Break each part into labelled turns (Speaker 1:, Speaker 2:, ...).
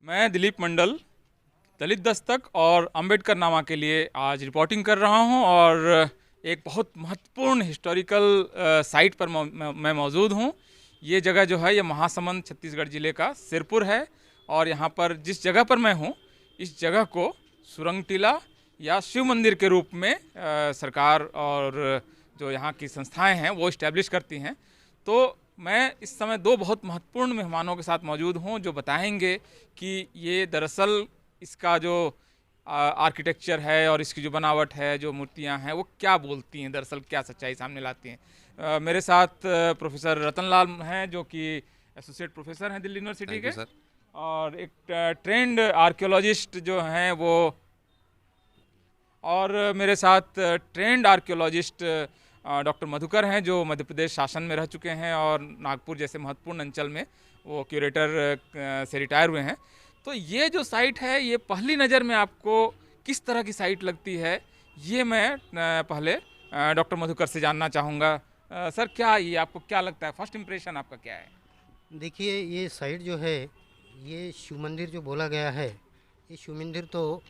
Speaker 1: मैं दिलीप मंडल दलित दस्तक और अंबेडकर नामा के लिए आज रिपोर्टिंग कर रहा हूं और एक बहुत महत्वपूर्ण हिस्टोरिकल साइट पर मैं मौजूद हूं। ये जगह जो है ये महासमुंद छत्तीसगढ़ ज़िले का सिरपुर है और यहाँ पर जिस जगह पर मैं हूं इस जगह को सुरंग टीला या शिव मंदिर के रूप में सरकार और जो यहाँ की संस्थाएं हैं वो इस्टेब्लिश करती हैं। तो मैं इस समय दो बहुत महत्वपूर्ण मेहमानों के साथ मौजूद हूँ जो बताएंगे कि ये दरअसल इसका जो आर्किटेक्चर है और इसकी जो बनावट है, जो मूर्तियाँ हैं, वो क्या बोलती हैं, दरअसल क्या सच्चाई सामने लाती हैं। मेरे साथ प्रोफेसर रतन लाल हैं जो कि एसोसिएट प्रोफेसर हैं दिल्ली यूनिवर्सिटी के, और एक ट्रेंड आर्कियोलॉजिस्ट जो हैं वो, और मेरे साथ ट्रेंड आर्कियोलॉजिस्ट डॉक्टर मधुकर हैं जो मध्य प्रदेश शासन में रह चुके हैं और नागपुर जैसे महत्वपूर्ण अंचल में वो क्यूरेटर से रिटायर हुए हैं। तो ये जो साइट है ये पहली नज़र में आपको किस तरह की साइट लगती है, ये मैं पहले डॉक्टर मधुकर से जानना चाहूँगा। सर, क्या ये आपको क्या लगता है, फर्स्ट इम्प्रेशन आपका क्या है?
Speaker 2: देखिए, ये साइट जो है, ये शिव मंदिर जो बोला गया है, ये शिव मंदिर तो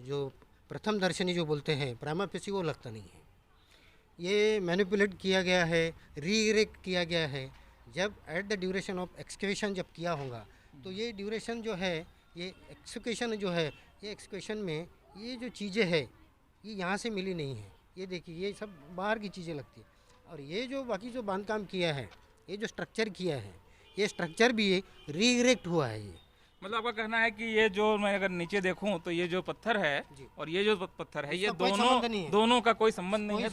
Speaker 2: जो प्रथम दर्शनी जो बोलते हैं प्राइमा फेसी वो लगता नहीं है। ये मैनिपुलेट किया गया है, री-इरेक्ट किया गया है। जब at the duration of excavation जब किया होगा तो ये ड्यूरेशन जो है, ये एक्सकेवेशन जो है, ये एक्सकेवेशन में ये जो चीज़ें है ये यहाँ से मिली नहीं है। ये देखिए, ये सब बाहर की चीज़ें लगती है। और ये जो बाकी जो बांधकाम किया है, ये जो स्ट्रक्चर किया है, ये स्ट्रक्चर भी री-इरेक्ट हुआ है। ये
Speaker 1: मतलब आपका कहना है कि ये जो मैं अगर नीचे देखूं तो ये जो पत्थर है और ये जो पत्थर है, ये दोनों का कोई संबंध नहीं है।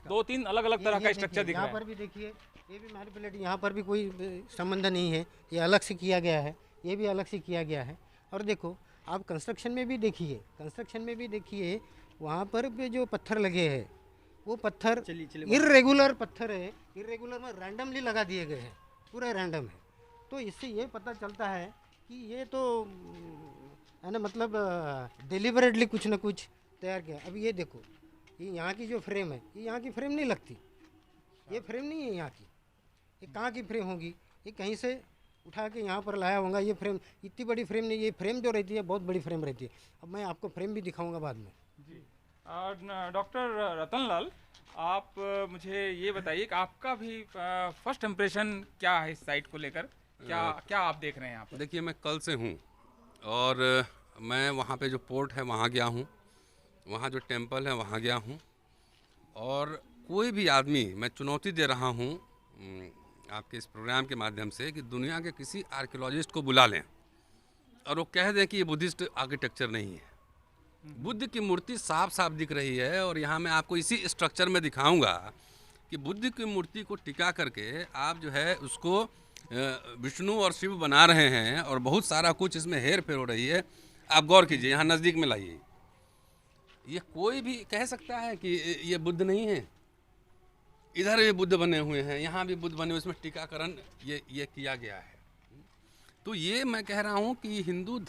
Speaker 1: दो तीन अलग अलग तरह का स्ट्रक्चर दिख रहा है।
Speaker 2: यहाँ पर भी देखिए, ये भी मैनिपुलेट, यहाँ पर भी कोई संबंध नहीं है, ये अलग से किया गया है, ये भी अलग से किया गया है। और देखो, आप कंस्ट्रक्शन में भी देखिए, वहाँ पर भी जो पत्थर लगे हैं वो पत्थर इर्रेगुलर पत्थर है, इर्रेगुलर में रैंडमली लगा दिए गए हैं, पूरा रैंडम है। तो इससे ये पता चलता है कि ये तो है ना, मतलब डिलिबरेटली कुछ ना कुछ तैयार किया। अब ये देखो, ये यहाँ की जो फ्रेम है, ये यहाँ की फ्रेम नहीं लगती, ये फ्रेम नहीं है यहाँ की। ये कहाँ की फ्रेम होगी? ये कहीं से उठा के यहाँ पर लाया होगा। ये फ्रेम इतनी बड़ी फ्रेम नहीं, ये फ्रेम जो रहती है बहुत बड़ी फ्रेम रहती है। अब मैं आपको फ्रेम भी दिखाऊंगा बाद में
Speaker 1: जी। डॉक्टर रतन लाल, आप मुझे ये बताइए कि आपका भी फर्स्ट इम्प्रेशन क्या है इस साइट को लेकर? क्या आप देख रहे हैं यहाँ पर?
Speaker 3: देखिए, मैं कल से हूँ और मैं वहाँ पे जो पोर्ट है वहाँ गया हूँ, वहाँ जो टेंपल है वहाँ गया हूँ। और कोई भी आदमी, मैं चुनौती दे रहा हूँ आपके इस प्रोग्राम के माध्यम से कि दुनिया के किसी आर्कियोलॉजिस्ट को बुला लें और वो कह दें कि ये बुद्धिस्ट आर्किटेक्चर नहीं है। बुद्ध की मूर्ति साफ साफ दिख रही है और यहाँ मैं आपको इसी स्ट्रक्चर में दिखाऊंगा कि बुद्ध की मूर्ति को टिका करके आप जो है उसको विष्णु और शिव बना रहे हैं और बहुत सारा कुछ इसमें हेर फेर हो रही है। आप गौर कीजिए, यहाँ नज़दीक में लाइए। ये कोई भी कह सकता है कि ये बुद्ध नहीं है। इधर ये बुद्ध बने हुए हैं, यहाँ भी बुद्ध बने हुए, इसमें टीकाकरण ये किया गया है। तो ये मैं कह रहा हूँ कि हिंदू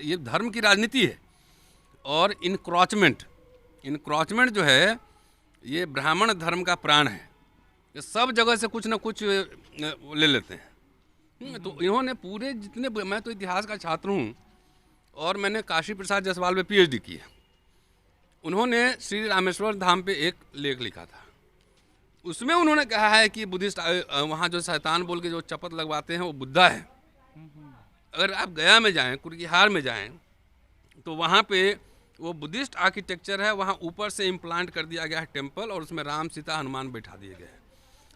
Speaker 3: ये धर्म की राजनीति है। और इनक्रोचमेंट जो है ये ब्राह्मण धर्म का प्राण है। ये सब जगह से कुछ ना कुछ ले लेते हैं। तो इन्होंने पूरे जितने, मैं तो इतिहास का छात्र हूँ और मैंने काशी प्रसाद जायसवाल पे PhD की है। उन्होंने श्री रामेश्वर धाम पे एक लेख लिखा था, उसमें उन्होंने कहा है कि बुद्धिस्ट वहाँ जो शैतान बोल के जो चपत लगवाते हैं वो बुद्धा है। अगर आप गया में जाएं, कुरकिहार में जाएं, तो वहाँ पे वो बुद्धिस्ट आर्किटेक्चर है। वहाँ ऊपर से इम्प्लांट कर दिया गया है टेम्पल और उसमें राम सीता हनुमान बैठा दिए गए हैं।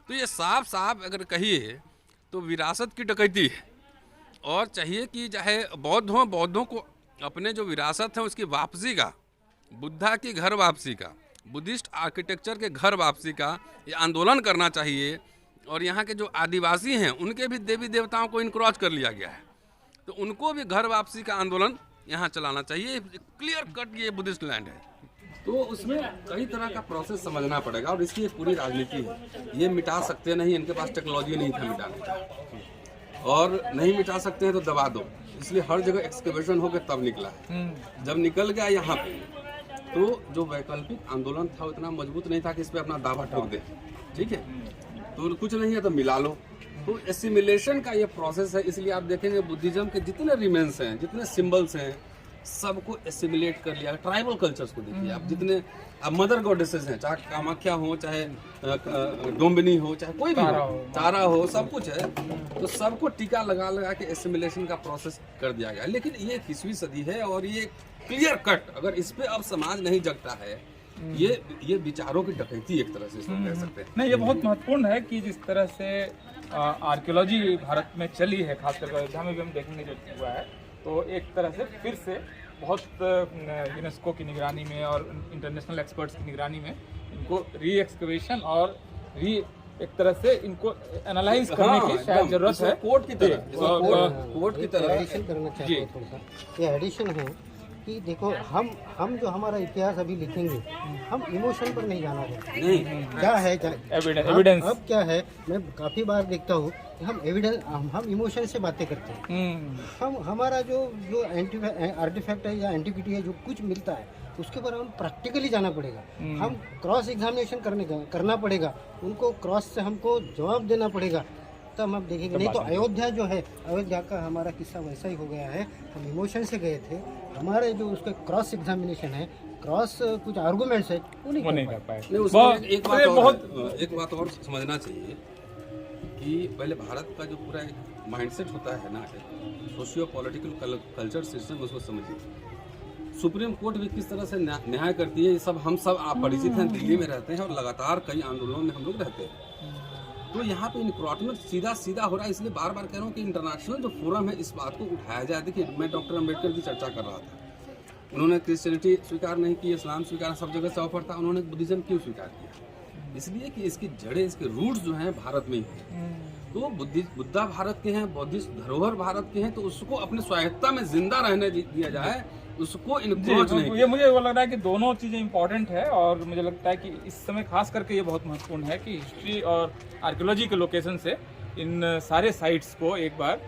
Speaker 3: तो ये साफ साफ अगर कहिए तो विरासत की डकैती है। और चाहिए कि चाहे बौद्धों को अपने जो विरासत है उसकी वापसी का, बुद्धा की घर वापसी का, बुद्धिस्ट आर्किटेक्चर के घर वापसी का ये आंदोलन करना चाहिए। और यहाँ के जो आदिवासी हैं उनके भी देवी देवताओं को इनक्रोच कर लिया गया है, तो उनको भी घर वापसी का आंदोलन यहाँ चलाना चाहिए। क्लियर कट ये बुद्धिस्ट लैंड है, तो उसमें कई तरह का प्रोसेस समझना पड़ेगा और इसकी एक पूरी राजनीति है। ये मिटा सकते नहीं, इनके पास टेक्नोलॉजी नहीं था मिटाने का, और नहीं मिटा सकते हैं तो दबा दो। इसलिए हर जगह एक्सकेवेशन होकर तब निकला है। जब निकल गया यहाँ पे, तो जो वैकल्पिक आंदोलन था उतना मजबूत नहीं था कि इस पर अपना दावा ठोक दे। ठीक है, तो कुछ नहीं है तो मिला लो। तो एसिमिलेशन का ये प्रोसेस है, इसलिए आप देखेंगे बुद्धिज्म के जितने रिमेन्स हैं, जितने सिंबल्स हैं, सबको एसिमिलेट कर लिया। ट्राइबल कल्चर्स को देखिए आप, जितने अब मदर गॉडेसेस हैं, चाहे कामाख्या हो, चाहे डोम्बिनी हो, चाहे कोई भी हो, तारा हो, सब कुछ है, तो सबको टीका लगा लगा के एसिमिलेशन का प्रोसेस कर दिया गया। लेकिन ये 21वीं सदी है और ये क्लियर कट, अगर इस पे अब समाज नहीं जगता है, ये विचारों की डकैती एक तरह से इसको कह सकते हैं।
Speaker 1: नहीं, ये बहुत महत्वपूर्ण है कि जिस तरह से आर्कियोलॉजी भारत में चली है, खासकर अयोध्या में भी हम देखेंगे जो हुआ है, तो एक तरह से फिर से बहुत यूनेस्को की निगरानी में और इंटरनेशनल एक्सपर्ट्स की निगरानी में इनको री एक्सकवेशन और एक तरह से इनको एनालाइज करने की शायद जरूरत है।
Speaker 3: कोर्ट की तरह, कोर्ट की तरह
Speaker 2: एडिशन करना चाहता हूँ थोड़ा सा। ये एडिशन है कि देखो, हम जो हमारा इतिहास अभी लिखेंगे, हम इमोशन पर नहीं जाना चाहते।
Speaker 3: नहीं,
Speaker 2: क्या है
Speaker 1: एविडेंस।
Speaker 2: अब क्या है, मैं काफ़ी बार देखता हूँ कि हम इमोशन से बातें करते हैं। हमारा जो आर्टिफैक्ट है या एंटिक्विटी है, जो कुछ मिलता है, उसके ऊपर हम प्रैक्टिकली जाना पड़ेगा। हम क्रॉस एग्जामिनेशन करना पड़ेगा, उनको क्रॉस से हमको जवाब देना पड़ेगा, तब हम देखेंगे। नहीं तो अयोध्या जो है, अयोध्या का हमारा किस्सा वैसा ही हो गया है। हम इमोशन से गए थे, हमारे जो उसके क्रॉस एग्जामिनेशन है, क्रॉस कुछ आर्गुमेंट्स है, वो नहीं कर पाए।
Speaker 3: एक बात और समझना चाहिए कि पहले भारत का जो पूरा एक माइंडसेट होता है ना, सोशियो पॉलिटिकल कल्चर सिस्टम, उसको समझिए। सुप्रीम कोर्ट भी किस तरह से न्याय करती है, ये सब हम सब आप परिचित हैं, दिल्ली में रहते हैं और लगातार कई आंदोलनों में हम लोग रहते हैं। तो यहाँ पे इनक्रोचमेंट सीधा हो रहा है, इसलिए बार बार कह रहा हूँ कि इंटरनेशनल जो फोरम है, इस बात को उठाया जाए। देखिए, मैं डॉक्टर अम्बेडकर की चर्चा कर रहा था, उन्होंने क्रिश्चियनिटी स्वीकार नहीं की, इस्लाम स्वीकार, सब जगह से ऑफर था, उन्होंने बुद्धिज्म क्यों स्वीकार किया? इसलिए कि इसकी जड़ें, इसके रूट्स जो हैं भारत में ही हैं। तो बुद्धा भारत के हैं, बौद्धिस्ट धरोहर भारत के हैं, तो उसको अपने स्वायत्ता में जिंदा रहने दिया जाए, उसको इनक्रोच नहीं।
Speaker 1: ये मुझे वो लग रहा है कि दोनों चीज़ें इंपॉर्टेंट है, और मुझे लगता है कि इस समय खास करके ये बहुत महत्वपूर्ण है कि हिस्ट्री और आर्कियोलॉजी के लोकेशन से इन सारे साइट्स को एक बार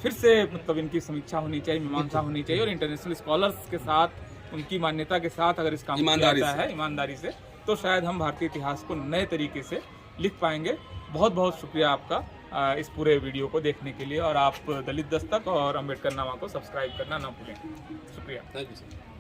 Speaker 1: फिर से मतलब इनकी समीक्षा होनी चाहिए, मीमांसा होनी चाहिए, और इंटरनेशनल स्कॉलर्स के साथ, उनकी मान्यता के साथ अगर इस काम किया जाता है ईमानदारी से, तो शायद हम भारतीय इतिहास को नए तरीके से लिख पाएंगे। बहुत बहुत शुक्रिया आपका इस पूरे वीडियो को देखने के लिए, और आप दलित दस्तक और अम्बेडकर नामा को सब्सक्राइब करना ना भूलें। शुक्रिया।
Speaker 3: Thank you sir.